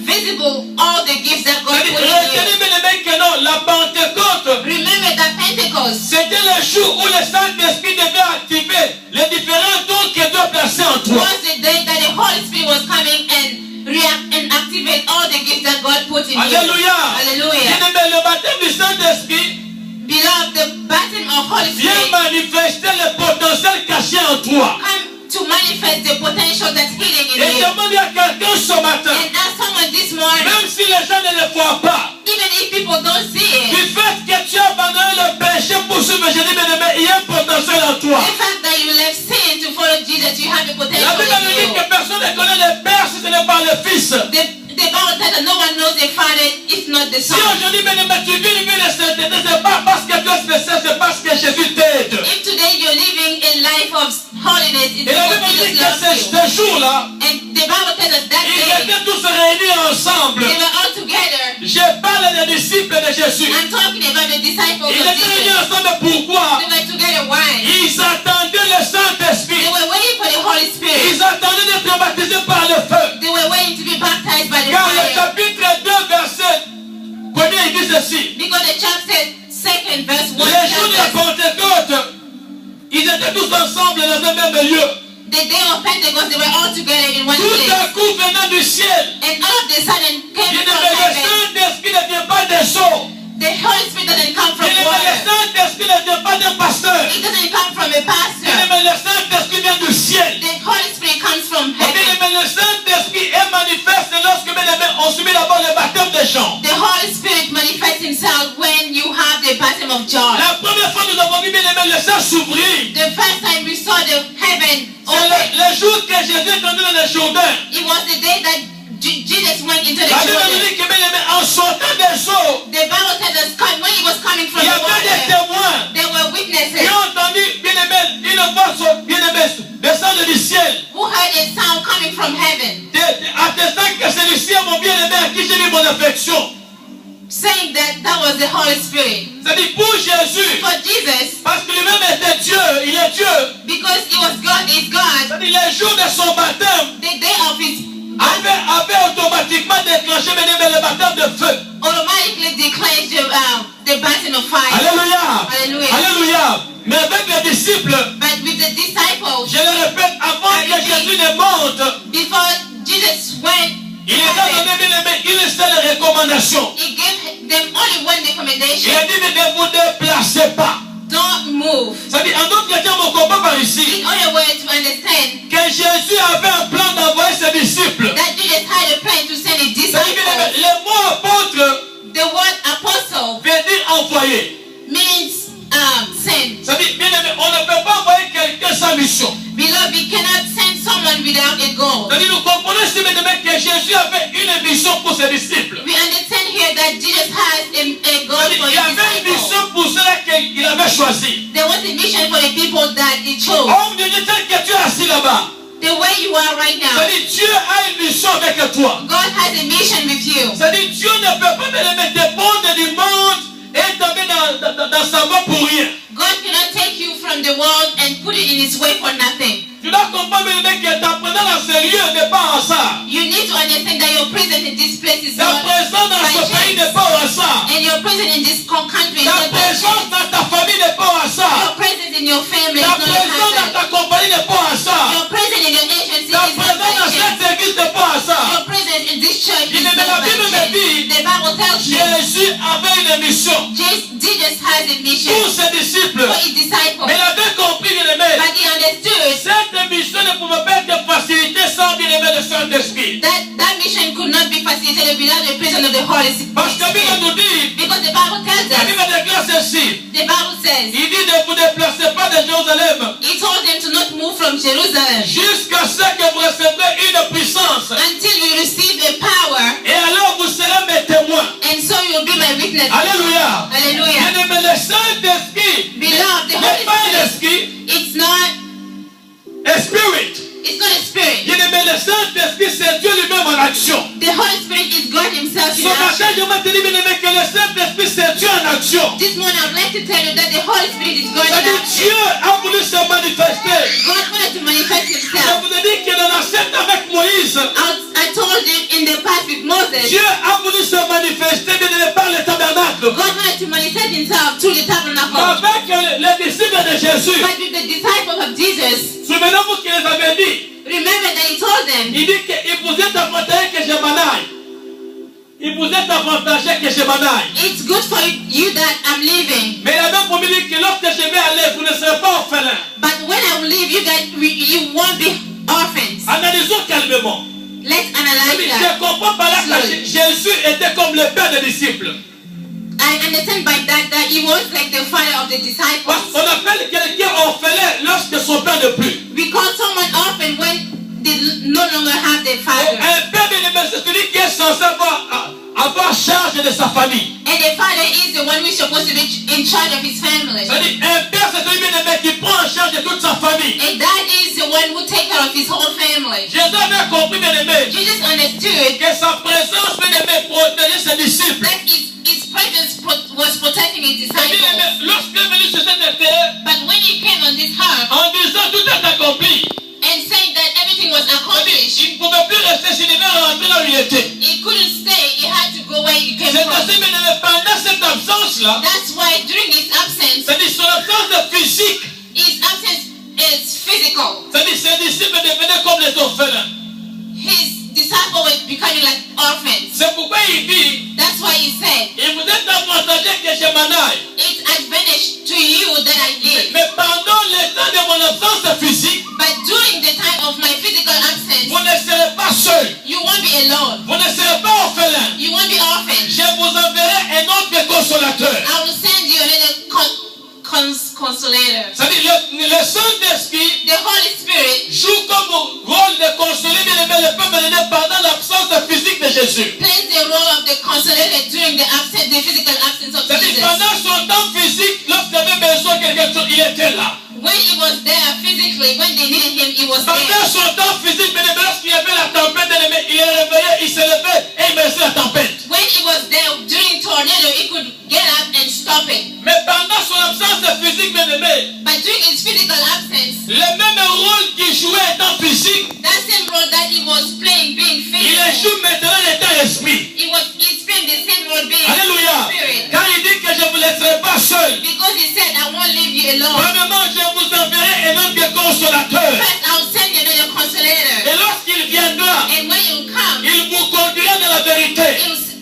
visible all the gifts that God put in Retenez, you. bien-aimé, que non, la Pentecôte, Remember that Pentecost c'était le jour où le Saint-Esprit devait activer les différents dons que Dieu a placés en toi. was the day that the Holy Spirit was coming and react and activate all the gifts that God put in you. Alléluia. Hallelujah. Bien-aimé, le baptême du Saint-Esprit Beloved, the baptism of Holy vient Spirit manifester le potentiel caché en toi. come to manifest the potential that's hidden in Et you. demande à quelqu'un ce matin, And as someone this morning, même si les gens ne le voient pas, even if people don't see du it, fait que tu as abandonné le péché pour suivre Jésus, bien-aimé, il y a un potentiel en toi. the fact that you left sin to follow Jesus, you have the La potential Bible nous dit in que you. personne ne connaît le Père si ce n'est pas le Fils. The Bible says that no one knows the Father if not the Si Son. aujourd'hui, bien-aimé, tu vis une vie de sainteté, c'est pas parce que tu es spécial, c'est parce que Jésus t'aide. If today you're living a life of holiness, it's Et la because Bible dit Jesus que loves you. ce jour-là, And the Bible tells us that ils day étaient tous réunis ensemble. they were all together. Je parle des disciples de Jésus. I'm talking about the disciples Ils of étaient réunis Jesus. ensemble pourquoi? They were together. Why? Ils attendaient le Saint-Esprit. They were waiting for the Holy Spirit. Ils attendaient d'être baptisés par le feu. They were waiting to be baptized by the Car le fire. chapitre 2, verset 1er, il dit ceci. Because the chapter 2 verse 1 Les jours de la tells us Pentecôte, ils étaient tous ensemble dans un même lieu. the day of Pentecost they were all together in one Tout place. à coup venant du ciel. And all of a sudden came Bien from aimé, le heaven. Saint-Esprit ne vient pas des eaux. The Holy Spirit doesn't come from Bien aimé, le water. Saint-Esprit ne vient pas d'un pasteur. It doesn't come from a Bien pastor. aimé, le Saint-Esprit vient du ciel. The Holy Spirit comes from Et bien heaven. aimé, le Saint-Esprit est manifeste lorsque, bien aimé, on subit d'abord le baptême de Jean. The Holy Spirit manifests himself when you have the baptism of John. La première fois nous avons vu, bien aimé, le ciel s'ouvrir. The first time we saw the heaven C'est open, le jour que Jésus est entré dans le Jourdain. it was the day that Jesus went into the La Bible nous Jordan. dit que, bien aimé, en sortant des eaux, The Bible tells us when he was coming from il y the avait des water, témoins there were qui witnesses ont entendu, bien aimé, une voix, bien aimé, descendre du ciel, who heard a sound coming from heaven, attestant que c'est le ciel, mon bien-aimé, à qui j'ai mis mon affection. saying that was the Holy Spirit. C'est-à-dire pour Jésus, For Jesus, parce que lui-même était Dieu, il est Dieu. because he was God, is God, C'est-à-dire les jours de son baptême the day of his avait automatiquement déclenché, bien aimé, le baptême de feu. automatically declares the baptism of fire. Alléluia. Hallelujah. Alléluia. Mais avec les disciples, But with the disciples, je le répète, avant que Jésus ne monte, before Jesus went, il les a donné, bien aimé, une seule recommandation. he gave them only one Il recommendation: a dit, ne vous déplacez pas. don't move. C'est-à-dire, en d'autres termes, on comprend par ici In other words, to understand que Jésus avait un plan d'envoyer ses disciples. that Jesus had a plan to send his C'est-à-dire, bien aimé, disciples. le mot apôtre The word apostle veut dire envoyer. means send. C'est-à-dire, bien aimé, on ne peut pas envoyer quelqu'un sans mission. Beloved, we cannot send someone without a goal. C'est-à-dire, nous comprenons ici, bien aimé, que Jésus avait une mission pour ses disciples. We understand here that Jesus has a goal C'est-à-dire, for il y his avait une disciples. mission pour ceux qu'il avait choisi. There was a mission for the people that he chose. Homme de Dieu, tel que tu es assis là-bas. The way you are right now, C'est-à-dire, Dieu a une mission avec toi. God has a mission with you. C'est-à-dire, Dieu ne peut pas bien aimé, te prendre du monde et tomber dans sa voie pour rien. God cannot take you from the world and put it in his way for nothing. Tu dois comprendre, bien aimé, que ta présence dans ce lieu n'est pas en hasard. You need to understand that your presence in this place is Ta not présence dans by ce pays chance. n'est pas au hasard. And your presence in this country is Ta not by présence chance. dans ta famille n'est pas au hasard. Your presence in your family is Ta not by présence dans chance. ta compagnie n'est pas au hasard. Your presence in your agency Ta is not présence by dans chance. cette église n'est pas au hasard. Your presence in this church Il is est not la by Bible me chance. dit, The Bible tells you Jésus avait une mission. Jesus has has a mission pour ses disciples. for his disciples. Mais il avait compris, bien aimé, But he understood cette mission ne pouvait pas être facilitée sans bien aimé le Saint-Esprit. that mission could not be facilitated without the presence of the Holy Parce que la Bible Spirit. nous dit, Because the Bible tells la us, Bible déclare ceci. the Bible says, Il dit ne vous déplacez pas de Jérusalem he told them to not move from Jerusalem jusqu'à ce que vous recevrez une puissance. until you receive a power, Et alors vous serez mes témoins. and so you'll be my witness. Alléluia. Hallelujah. Bien aimé, le Saint-Esprit Beloved, the n'est Holy pas un Spirit, esprit, it's not un spirit. a spirit. Bien aimé, le Saint-Esprit, c'est Dieu lui-même en action. The Holy Spirit is God himself Ce in action. matin, je vais te dire, bien aimé, que le Saint-Esprit, c'est Dieu en action. This morning I would like to tell you that the Holy Spirit is God in C'est-à-dire, action. Dieu a voulu se manifester. God wanted to manifest Je himself. vous ai dit que dans la scène avec Moïse, I told you in the past with Moses, Dieu a voulu se manifester, bien aimé, par le tabernacle. God wanted to manifest himself through the tabernacle. Avec les disciples de Jésus. But with the disciples of Jesus, Souvenez-vous qu'il les avait dit. remember that he told them, Il dit qu'il vous est avantagé que je m'en aille. Il vous est avantagé que je m'en aille. it's good for you that I'm leaving. Mais il avait promis que lorsque je vais aller, vous ne serez pas orphelins. But when I will leave, you won't be orphans. Analysons calmement. Let's analyze Je that. comprends par là que Jésus était comme le père des disciples. I understand by that he was like the father of the Parce disciples. qu'on appelle quelqu'un orphelin lorsque son père ne plus. We call someone orphan when they no longer have their father. Un père bien-aimé, c'est celui qui est censé avoir charge de sa famille. And the father is the one who is supposed to be in charge of his family. C'est-à-dire, un père, c'est celui bien-aimé qui prend en charge de toute sa famille. And that is the one who takes care of his whole family. Jésus avait compris, bien-aimé, Jesus understood que sa présence, bien-aimé, protégeait ses disciples. that his presence was protecting his Bien-aimé, disciples. lorsqu'il est venu sur cette terre, But when he came on this earth en disant tout est accompli, and saying that everything was accomplished, il ne pouvait plus rester s'il devait rentrer là où il était. he couldn't stay. He had to go where he came C'est from. ainsi, bien-aimé, pendant cette absence-là, That's why during his absence, c'est-à-dire son absence de physique, his absence is physical. c'est-à-dire ses disciples devenaient comme les orphelins. His disciples were becoming like orphans. C'est pourquoi il dit, That's why he said, il vous est avantagé que je m'en aille. it's advantage to you that I live. Mais pendant le temps de mon absence physique, But during the time of my physical absence, vous ne serez pas seul. you won't be alone. Vous ne serez pas orphelin. You won't be orphaned. Je vous enverrai un autre consolateur. I will send you another consolator. C'est-à-dire, le Saint-Esprit The Holy Spirit joue comme rôle de consoler bien aimé le peuple élevé pendant l'absence physique de Jésus. plays the role of the consolator during the physical absence of C'est-à-dire, Jesus. pendant son temps physique, lorsqu'il avait besoin de quelque chose, il était là. When he was there physically, when they needed him, he was Pendant there. son temps physique, bien aimé, lorsqu'il y avait la tempête, bien aimé, il est réveillé, il s'est levé et il baissait la tempête. When he was there during tornado, he could get up and stop it. Mais pendant son absence physique, bien aimé, But during his physical absence, le même rôle qu'il jouait étant physique, that same role that he was playing, being il physical, joue maintenant l'état esprit. he's playing the same role, being Alléluia. spirit. Quand il dit que je ne vous laisserai pas seul, Because he said, I won't leave you alone. premièrement, je vous enverrai un autre consolateur. First, I'll send you another consolator. Et lorsqu'il viendra, And when you come, il vous conduira dans la vérité.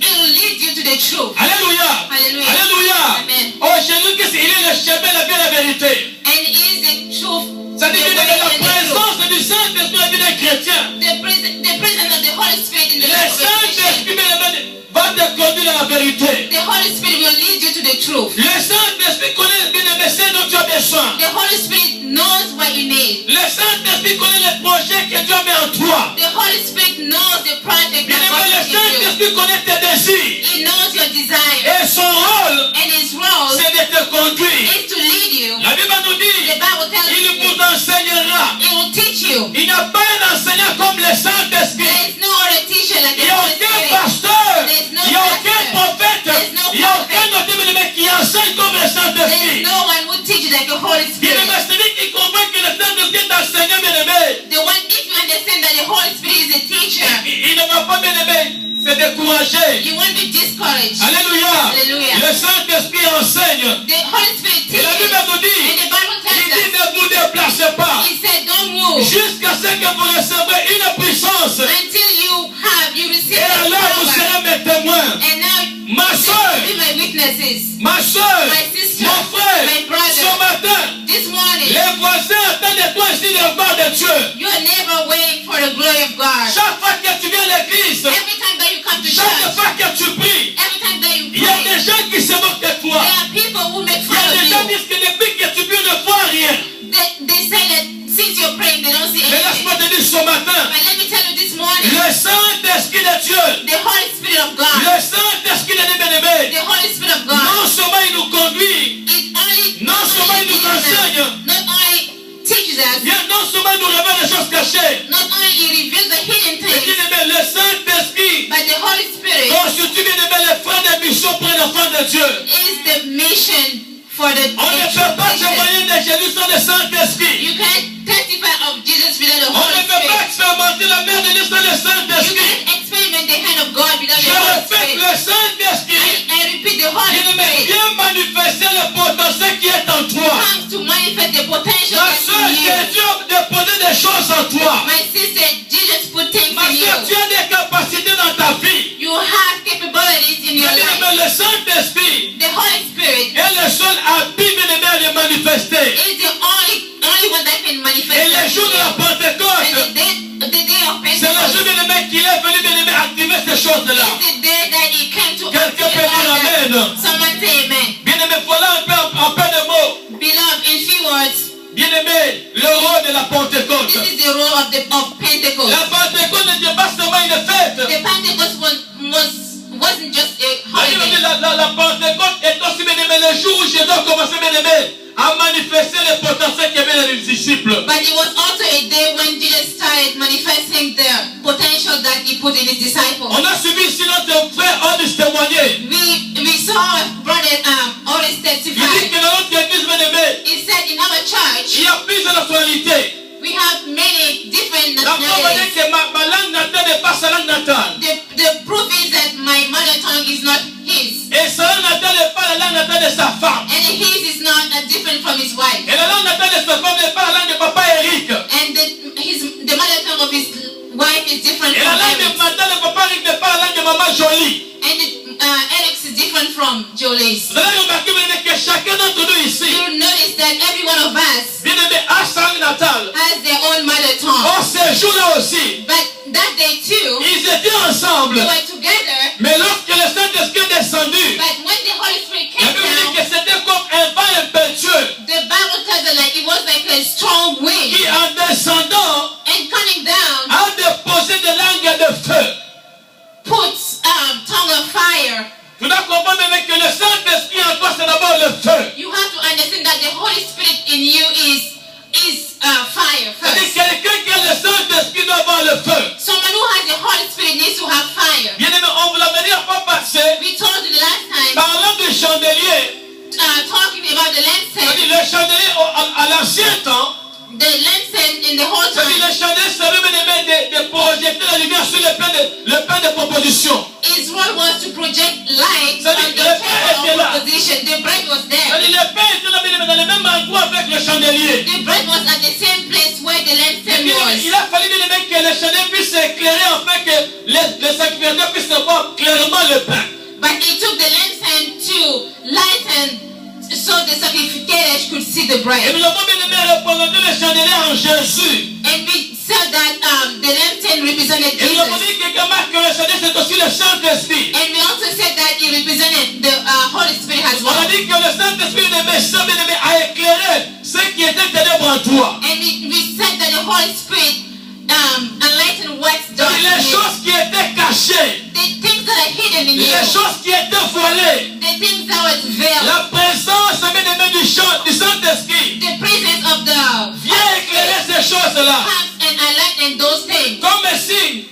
it'll lead you to the truth. Alléluia. Hallelujah. Alléluia. Amen. Oh, Jésus-Christ, il est le chemin, la vie et la vérité. And he is the truth. C'est-à-dire the que way la and the truth. présence du Saint-Esprit dans la vie d'un chrétien. The presence of the Holy Spirit in the Le life of a Saint-Esprit Christian. va te conduire dans la vérité. The Holy Spirit will lead you to the truth. Le Saint-Esprit connaît bien les messages dont tu as besoin. The Holy Spirit knows what you need. Le Saint-Esprit connaît les projets que Dieu met en toi. The Holy Spirit knows the project Bien that God aimé, le has given you. Saint-Esprit connaît tes désirs. He knows your desire. Et son rôle, And his role c'est de te conduire. is to lead you. La Bible nous The dit, Bible tells il you vous enseignera. it will teach you. Il n'y a pas un enseignant comme le Saint-Esprit. There is no other teacher like Il the n'y a Holy aucun Spirit. pasteur. There's no Il n'y a aucun pastor. prophète. There's no Il n'y a prophet. aucun autre bien-aimé qui enseigne comme le There is Saint-Esprit. no one who teaches like the Holy Bien-aimé, Spirit. celui qui comprend que le Saint-Esprit est enseignant, bien-aimé, The one, if you understand that the Holy Spirit is a teacher, il ne va pas, bien-aimé, se décourager. you won't be discouraged. Alléluia. Hallelujah. Le Saint-Esprit enseigne. The Holy Spirit Et la teaches. Bible nous dit, And the Bible il tells dit us, ne vous déplacez pas he said, don't move jusqu'à ce que vous recevrez une puissance. until you receive Et the alors vous power. serez mes témoins. And now Ma soeur, be my witness. weaknesses. Ma soeur, My sister, mon frère, my brother, ce matin, this morning, les voisins attendent de toi ici le gloire de Dieu. your neighbor waiting for the glory of God. Chaque fois que tu viens à l'église, Every time that you come to chaque church, fois que tu pries, every time that you il y a pray, des gens qui se moquent de toi. there are people who make Il y fun a des gens of qui you. disent que depuis que tu pries, ne vois rien. They say that since you're praying, they don't see Mais laisse-moi anything. te dire ce matin, But let me tell you this morning, le Saint-Esprit de Dieu, the Holy Spirit of God, le Saint-Esprit de bien-aimé, the Holy Spirit of God, non seulement il nous conduit, it only, non seulement il nous teaches us, enseigne, not only teaches us, bien non seulement il nous révèle des choses cachées, not only he reveals the hidden mais things, bien-aimé, le Saint-Esprit but the Holy Spirit constitue bien-aimé les freins de mission pour les enfants de Dieu. is the mission for the On ne peut pas church. témoigner de Jésus sans le Saint-Esprit. You can't testify of Jesus without the On Holy ne peut pas Spirit. expérimenter la main de Dieu sans le You Saint-Esprit. can't experiment the hand of God without Je the Holy répète, Spirit. le Saint-Esprit I repeat, the Holy bien-aimé, Spirit vient manifester le potentiel qui est en toi. comes to manifest the potential Ma that's soeur, in you. Dieu a déposé des choses en toi. My sister, Jesus put things Ma in soeur, tu you. as des capacités dans ta vie. You have capabilities in your Mais life. bien-aimé, le Saint-Esprit The Holy Spirit est le seul habit bien-aimé à les manifester. is the only one that can manifest Et that le in jour de la you. Pentecôte, And the day of c'est le jour Pentecost bien-aimé qu'il est venu bien-aimé activer ces choses-là. is the day that he came to Quelqu'un activate peut dire all that. Amen. Someone say amen. Bien-aimé, voilà un peu de mots. Beloved, in few words, Bien-aimé, le rôle de la Pentecôte. this is the role of Pentecost. La Pentecôte n'était pas seulement une fête. The Pentecost wasn't just a holiday, La Pentecôte est aussi bien-aimé le jour où Jésus a commencé bien-aimé à manifester les potentiels qu'il y avait dans les disciples. but it was also a day when Jesus started manifesting the potential that he put in his disciples. On a suivi ici notre frère Otis témoigner. We saw brother Oris Il dit testify. que dans notre église bien-aimé, He said in our church il y a plusieurs nationalités. we have many different La preuve est nationalities. que ma langue natale n'est pas sa langue natale. The proof is that my mother tongue is not his, Et sa langue natale n'est pas la langue natale de sa femme. and his is not different from his wife. Et la langue natale de sa femme n'est pas la langue de papa Eric. And the mother tongue of his wife is different Et from la langue Eric's. natale de papa Eric n'est pas la langue de maman Jolie. And Eric's is different from Jolie's. Vous allez remarquer bien-aimé que chacun d'entre nous ici, You notice that every one of us bien-aimé, a sa langue natale. has their own mother tongue. Or, ces jours-là aussi, But that day too, ils étaient ensemble. we were together. Mais lorsque le Saint-Esprit est descendu, But when the Holy Spirit la came Bible dit down, que c'était comme un vent impétueux the Bible tells us like it was like a strong qui, wind, en descendant, and coming down a déposé des langues de feu. puts tongue of fire. Tu dois comprendre bien que le Saint-Esprit en toi, c'est d'abord le feu. You have to understand that the Holy Spirit in you is fire C'est-à-dire first. quelqu'un qui a le Saint-Esprit doit avoir le feu. Someone who has the Holy Spirit needs to have fire. Bien-aimé, on vous l'avait dit la fois passée, We told you the last time, parlant du chandelier, talking about the c'est-à-dire lampstand. le chandelier à l'ancien temps, The lampstand in the whole c'est-à-dire time le chandelier servait bien-aimé de projeter la lumière sur le pain de proposition. His role was to project light Ça on dit the que le pain était table là. of proposition. The bread was there. C'est-à-dire le pain était là bien-aimé dans le même endroit avec le chandelier. The bread was at the same place where the Et lampstand puis, was. il a fallu bien-aimé que le chandelier puisse éclairer afin que les sacrificateurs puissent voir clairement le pain. But it took the lampstand to lighten so the sacrificators could see the Et bread. nous avons bien-aimé représenté le chandelier en Jésus. And we said that the lampstand represented Et nous avons Jesus. dit que le chandelier c'est aussi le Saint-Esprit. And we also said that it represented the Holy Spirit as On a well. dit que le Saint-Esprit bien-aimé a éclairé ce qui était ténèbres en toi. And we said that the Holy Spirit enlightened what's dark in Les you. choses qui étaient cachées, The things that are hidden in les you. choses qui étaient voilées, The things that was veiled. la présence bien-aimé du Saint-Esprit The presence of the vient éclairer ces choses-là. comes and enlighten those things. Comme un signe,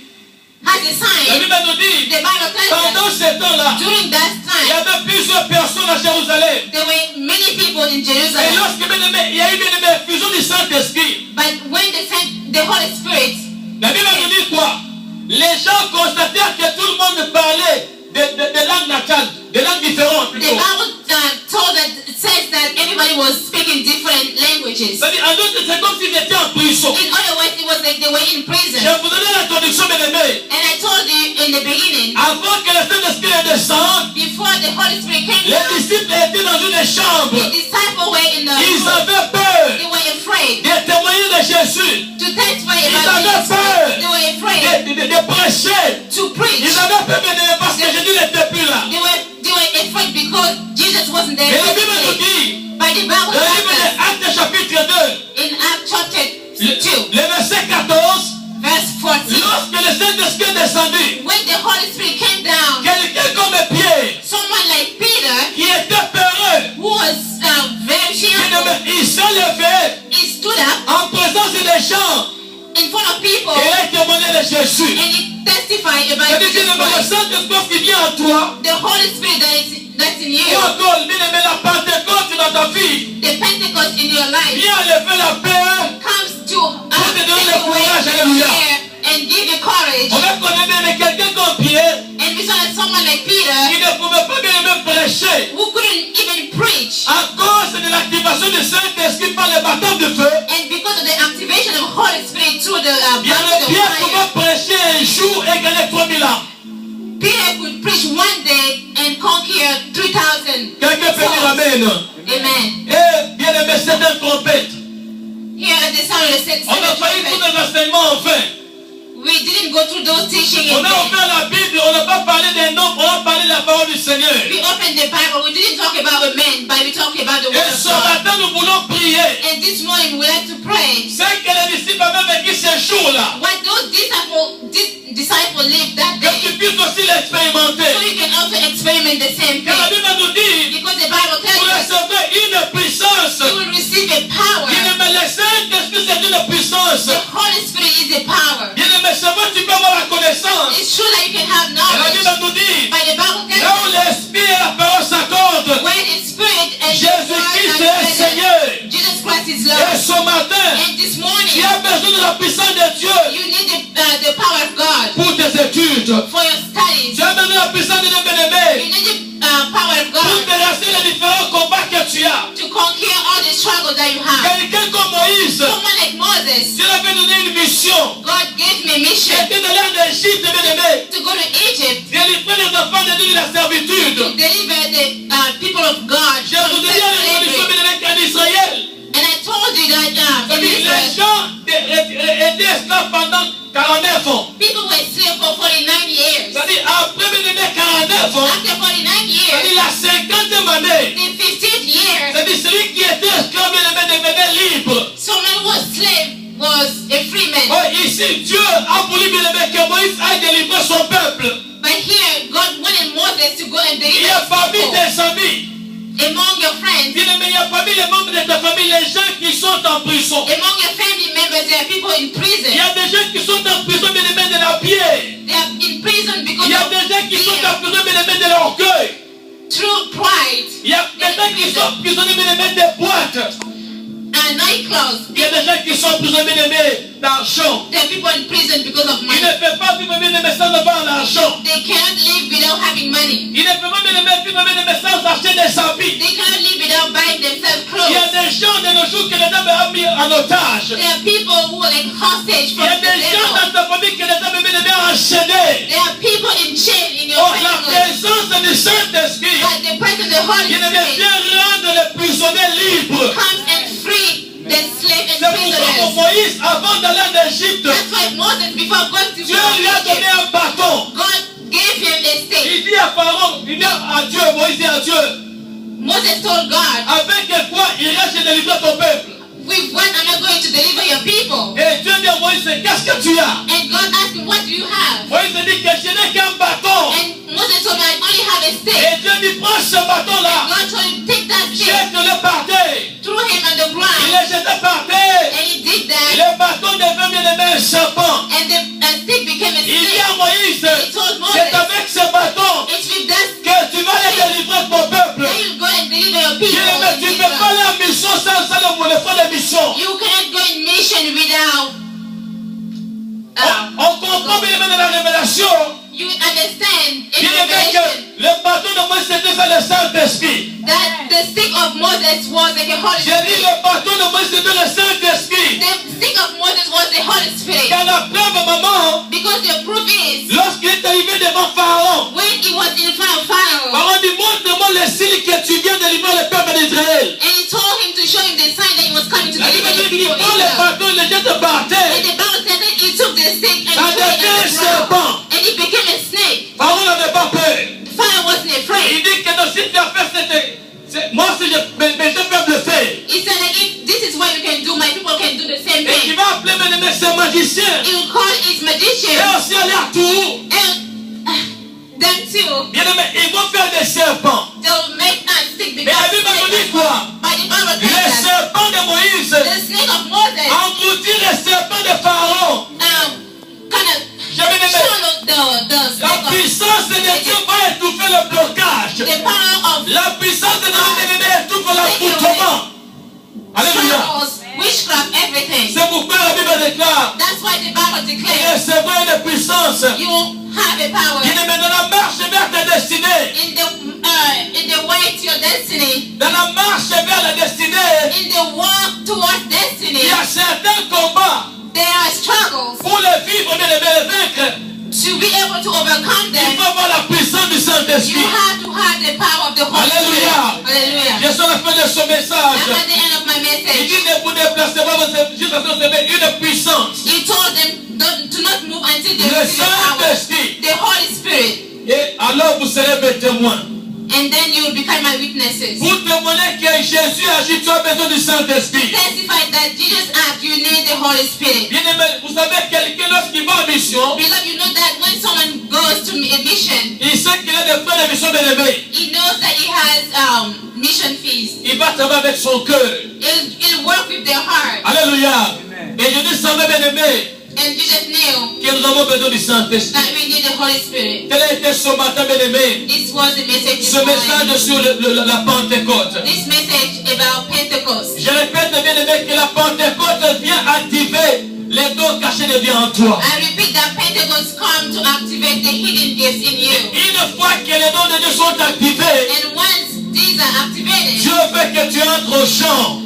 As a la sign, Bible nous dit, the Bible tells pendant us ce temps-là, during that il y time avait plusieurs personnes à Jérusalem. there were many people in Et Jerusalem. lorsque bien-aimé, il y a eu bien-aimé fusion du Saint-Esprit, But when the Holy Spirit, la Bible nous dit quoi? Les gens constatèrent que tout le monde parlait de langues natales, de langues différentes the plutôt. Bible says that everybody was speaking different languages. C'est-à-dire, en d'autres, c'est comme s'ils étaient en prison. In other words, it was like they were in Je prison. vous donne l'introduction, bien-aimé. And I told you in the beginning, Avant que le Saint-Esprit descende, before the Holy Spirit came Les disciples étaient dans une chambre. The disciples were in the Ils room. avaient peur They were afraid de témoigner de Jésus. to testify Ils about avaient Jesus. peur They were afraid de prêcher. to preach. Ils avaient peur de parce que Jésus n'était plus là. They were afraid because Jesus wasn't there. Mais la Bible nous physically. dit, But the dans Bible le livre tells us des Actes chapitre 2, in Acts chapter 2, le verset 14, verse 14, lorsque le Saint-Esprit est descendu, when the Holy Spirit came down, quelqu'un comme Pierre, someone like Peter, qui était peureux, who was very fearful, il s'est levé he stood up en présence des gens in front of people et il a témoigné de Jésus. and he testified about C'est-à-dire que Jesus le Christ. Saint-Esprit qui vient en toi, The Holy Spirit that's in ou you, encore, bien aimé, la Pentecôte dans ta vie, the Pentecost in your life, vient lever la paix. comes to te donner take le away courage, the alléluia. fear and give you courage. On va connaître mais quelqu'un comme Pierre, And we saw that someone like Peter, qui ne pouvait pas bien aimé prêcher who couldn't even preach, à cause de l'activation du Saint-Esprit par le baptême de feu. and because of the activation of Holy Spirit through the Bien baptism of Pierre fire, pouvait prêcher un jour et gagner 3000 ans. Peter could preach one day and conquer 3,000. Quelqu'un peut dire Amen. Amen. Et bien aimé, c'est un trompette. Here at the sound of the On a failli tous trumpet, les enseignements enfin. we didn't go through those teachings. On a ouvert la Bible, on n'a pas parlé des noms, on a parlé de la parole du Seigneur. We opened the Bible. We didn't talk about a man, but we talked about the word Et of ce God. matin, nous voulons prier. And this morning we like to pray. C'est que les disciples avaient vécu ce jour-là. What those disciples lived that Que tu day, puisses aussi l'expérimenter. so you can also experiment the same Car la thing. Bible nous dit, Because the Bible pour tells us recevoir une puissance. you will receive a power. Bien aimé, le Saint-Esprit, c'est une puissance. The Holy Spirit is a power. Bien aimé, c'est vrai, tu peux avoir la connaissance. It's true that you can have Et la knowledge, Bible nous dit, but the Bible tells là où us l'Esprit et la parole s'accordent, when the Spirit and the Jésus-Christ Word est are present, Seigneur. Jesus Christ is Et Lord. ce matin, And this tu morning, as besoin de la puissance de Dieu you need the power of God pour tes études. for your studies. Tu as besoin de la puissance de Dieu, bien-aimé, You need the power of pour God terrasser les différents combats que tu as. to conquer all the struggles that you have. Quelqu'un comme Moïse, Someone like Moses, Dieu avait donné une mission. God gave me a mission C'était de l'air d'Égypte, bien-aimé. to go to Egypt De livrer les enfants de Dieu de la servitude. to deliver the people of God Je from vous ai dit à l'évolution, slavery. bien-aimé, qu'en Israël, And I told you that in c'est-à-dire les Israel, gens étaient esclaves pendant 49 ans. people were slaves for 49 years. C'est-à-dire après, bien-aimé, 49 ans, After 49 years, c'est-à-dire la 50e année, the 15th year, c'est-à-dire celui qui était esclave, bien-aimé, devenait libre. someone who was slave was a free man. Oh, ici, Dieu a voulu, bien-aimé, que Moïse aille délivrer son peuple. But here, God wanted Moses to go and Il y deliver a his parmi people. tes amis, Among your friends, bien-aimé, il y a parmi les membres de ta famille, les gens qui sont en prison. among your family members, there are people in Il prison. y a des gens qui sont en prison, bien-aimé, de la pierre. They are in prison because Il y a of des gens qui sont fear, en prison, bien-aimé, de l'orgueil. through pride, Il y a des gens qui sont prisonniers, bien-aimé, des boîtes. and nightclubs. Il y a des gens qui sont prisonniers, bien-aimé, d'argent. There are people in prison because of Il money. ne peut pas vivre, bien-aimé, sans avoir l'argent. They cannot live without having money. Il ne peut pas, bien-aimé, vivre, bien-aimé, sans acheter des habits. They cannot live without buying themselves Il y a clothes. des gens de nos jours que les hommes ont mis en otage. There are people who are like hostage Il from y a the des gens devil. dans ta famille que les hommes ont enchaînés. There are people in jail in your Oh, la family. présence du Saint-Esprit, But the presence of the Holy il vient Spirit rendre les prisonniers libres. comes and free the slave C'est and pourquoi pour prisoners. Moïse, avant d'aller en Égypte, That's why Moses, before going to Dieu lui a donné Egypt, un bâton. God gave him the stick. Il dit à Pharaon, il dit à Dieu, Moïse dit à Dieu, Moses told God, avec quoi irais-je délivrer ton peuple? with what am I going to deliver your people? Et Dieu dit à Moïse, qu'est-ce que tu as? And God asked him, what do you have? Moïse dit que je n'ai qu'un bâton. And Moses told me, I only have a stick. Et Dieu dit, prends ce bâton-là, God told him, take that stick, jette-le par terre. threw him on the Il ground. est jeté par terre. And he did that. Le bâton devint bien aimé un serpent. And the stick became a Il dit stick. à Moïse, He told Moses, c'est avec ce bâton it's with that stick que tu vas aller délivrer ton peuple. that you go and deliver your people. Bien aimé, tu ne peux pas aller en mission sans le front de mission. You cannot go in mission without. On comprend bien aimé dans la révélation. You understand in Bien aimé Revelation que le bâton de Moïse c'était fait le Saint-Esprit. that the stick of Moses was like a Holy J'ai dit Spirit. le bâton de Moïse c'était le Saint-Esprit. The stick of Moses was the Holy Spirit. Car la preuve, maman, Because the proof is, lorsqu'il est arrivé devant Pharaon, when he was in front of Pharaoh, Pharaon dit, montre-moi le signe que tu viens de livrer le peuple d'Israël. And he told him to show him the sign that he was coming to La Bible deliver the dit qu'il people of prend le Israel. bâton, il le jette par terre. And the Bible said that he took the stick and Ça threw it devient un on the ground. serpent. And he became a snake. Pharaon n'avait pas peur. Pharaoh wasn't afraid. Il dit que non, si tu as fait moi si mes gens peuvent le faire. He said that if this is what you can do, my people can do the same Et il thing. va appeler mes ses magiciens. He will call his Et magicians aussi aller à tout. and them too. Bien aimé, ils vont faire des serpents. They'll make that stick Mais become la Bible nous dit quoi? But the Bible Le says that serpent de Moïse the snake of Moses engloutit le serpent de Pharaon. kind of J'ai bien aimé. swallowed the La snake of puissance de Dieu va étouffer le blocage. the power of La puissance de Dieu étouffe l'accoutrement. Alléluia. shadows, witchcraft, everything. C'est pourquoi la Bible déclare That's why the Bible declares recevoir une puissance. you have a power Il est dans la marche vers ta destinée. in the way to your destiny, Dans la marche vers la destinée, in the walk towards destiny. il y a certains combats. There are struggles. Pour les vivre, mais les vaincre, To be able to overcome il them, faut avoir la puissance du you Saint-Esprit. have to have the power of the Holy Spirit. Alléluia. Hallelujah. Je suis à la fin de ce I'm message. at the end of my Il message. dit ne vous déplacez pas jusqu'à ce que vous ayez une puissance. He told them to not move until they Le receive the power. Saint-Esprit. The Holy Spirit. Et alors vous serez mes témoins. And then you will become my witnesses. Pour témoigner que Jésus agit, tu as besoin du Saint-Esprit. Testify that Jesus act, you need the Holy Spirit. Bien aimé, vous savez, quelqu'un lorsqu'il va en mission, Beloved, you know that when someone goes to a mission, il sait qu'il a des frais de mission bien aimés. he knows that he has mission fees. Il va travailler avec son cœur. He'll work with their heart. Alléluia. Et je dis, ça va bien aimé, And Jesus knew que nous avons besoin du Saint-Esprit. that we need the Holy Spirit. Quel a été ce matin, bien aimé? This was the message this Ce message morning. sur la Pentecôte. This message about Pentecost. Je répète, bien aimé, que la Pentecôte vient activer les dons cachés de Dieu en toi. I repeat that Pentecost come to activate the hidden gifts in you. Une fois que les dons de Dieu sont activés, And once these are activated, Dieu veut que tu entres au champ.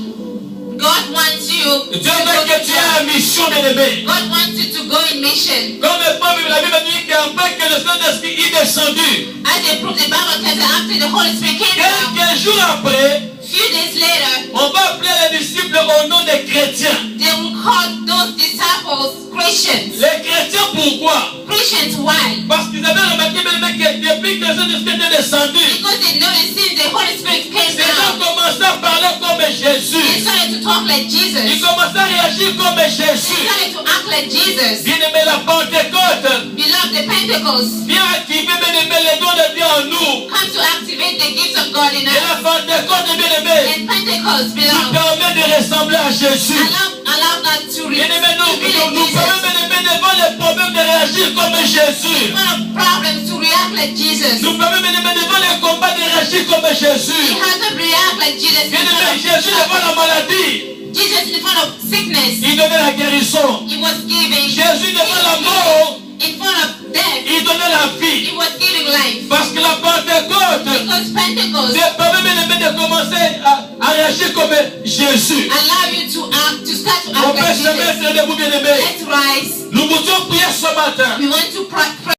God wants you to Dieu go veut que to tu aies une mission, bien aimé. God wants you to go in mission. Comme la Bible dit qu'après que le Saint-Esprit est descendu, As a proof, the Bible tells that after the Holy Spirit came down, quelques jours après, few days later, on va appeler les disciples au nom des chrétiens. they will call those disciples Christians. Les chrétiens, pourquoi? Christians, why? Parce qu'ils avaient remarqué bien aimé, que depuis que le Saint-Esprit était descendu, Because they noticed since the Holy Spirit came ces gens down, commençaient à parler comme they Jésus. started to talk like Ils Jesus. commençaient à réagir comme They Jésus. started to act like Jesus. Bien aimé, la Pentecôte Beloved, the Pentecost vient activer, bien aimé, les dons de Dieu en nous. comes to activate the gifts of God in Et la us. Pentecôte, bien aimé, And Pentecost, nous beloved, permet de ressembler à Jésus. allow God to Bien aimé, to be like nous Jesus. pouvons, bien aimé, devant les problèmes de réagir comme Jésus. One of problems to react like Jesus. Nous pouvons, bien aimé, devant les combats de réagir comme He Jésus. had to react like Jesus. Bien aimé, Jésus devant la maladie, Jesus in front of sickness, il donnait la guérison. he was giving. Jésus devant la mort, In front of death, il donnait la vie. he was giving life. Parce que la Pentecôte, Because Pentecost c'est permet, bien aimé, de commencer à réagir comme Jésus. allow you to act, to start to On act peut like se Jesus. mettre debout, bien aimé. Let's rise. Nous voudrions prier ce matin. We want to pray.